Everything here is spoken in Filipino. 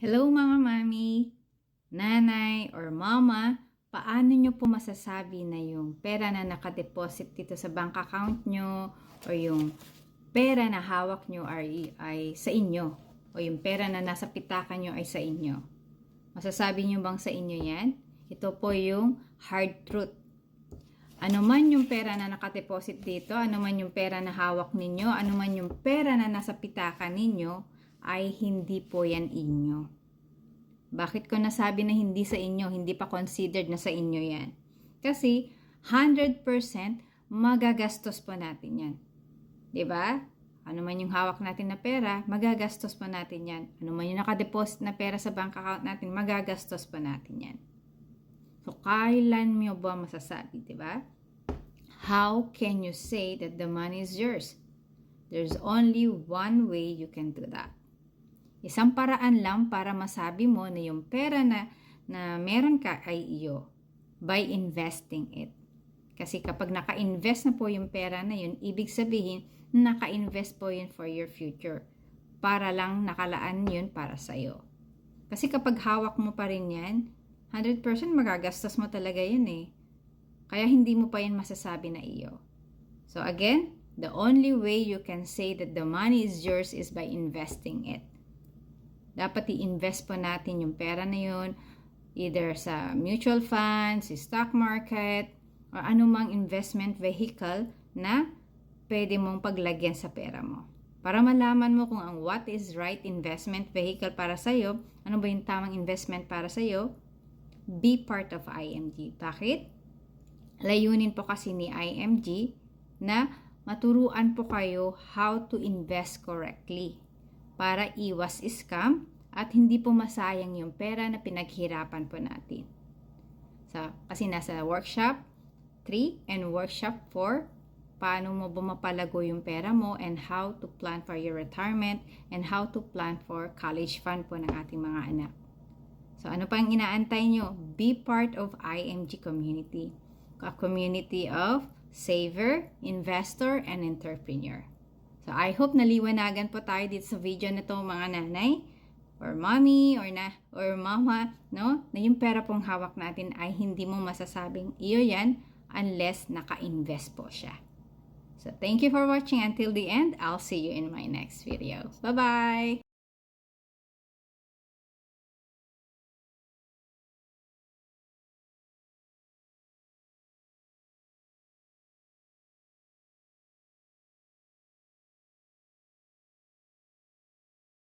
Hello mga mami, nanay, or mama, paano nyo po masasabi na yung pera na nakadeposit dito sa bank account nyo o yung pera na hawak nyo ay sa inyo o yung pera na nasa pitaka nyo ay sa inyo? Masasabi nyo bang sa inyo yan? Ito po yung hard truth. Ano man yung pera na nakadeposit dito, ano man yung pera na hawak ninyo, ano man yung pera na nasa pitaka ninyo, ay hindi po yan inyo. Bakit ko nasabi na hindi sa inyo, hindi pa considered na sa inyo yan? Kasi 100% magagastos po natin yan. 'Di ba? Ano man yung hawak natin na pera, magagastos po natin yan. Ano man yung nakadeposit na pera sa bank account natin, magagastos po natin yan. So, kailan mo ba masasabi, 'di ba? How can you say that the money is yours? There's only one way you can do that. Isang paraan lang para masabi mo na yung pera na meron ka ay iyo, by investing it. Kasi kapag naka-invest na po yung pera na yun, ibig sabihin, naka-invest po yun for your future. Para lang nakalaan yun para sa'yo. Kasi kapag hawak mo pa rin yan, 100% magagastos mo talaga yun eh. Kaya hindi mo pa yun masasabi na iyo. So again, the only way you can say that the money is yours is by investing it. Dapat i-invest po natin yung pera na yun, either sa mutual funds, sa stock market, or anumang investment vehicle na pwede mong paglagyan sa pera mo. Para malaman mo kung ang what is right investment vehicle para sa'yo, ano ba yung tamang investment para sa'yo, be part of IMG. Bakit? Layunin po kasi ni IMG na maturuan po kayo how to invest correctly para iwas scam at hindi po masayang yung pera na pinaghirapan po natin. So, kasi nasa workshop 3 and workshop 4, paano mo bumapalago yung pera mo and how to plan for your retirement and how to plan for college fund po ng ating mga anak. So, ano pang inaantay nyo? Be part of IMG community. A community of saver, investor, and entrepreneur. So, I hope naliwanagan po tayo dito sa video na to mga nanay or mommy or mama, no? Na yung pera pong hawak natin ay hindi mo masasabing iyo yan unless naka-invest po siya. So, thank you for watching until the end. I'll see you in my next video. Bye-bye!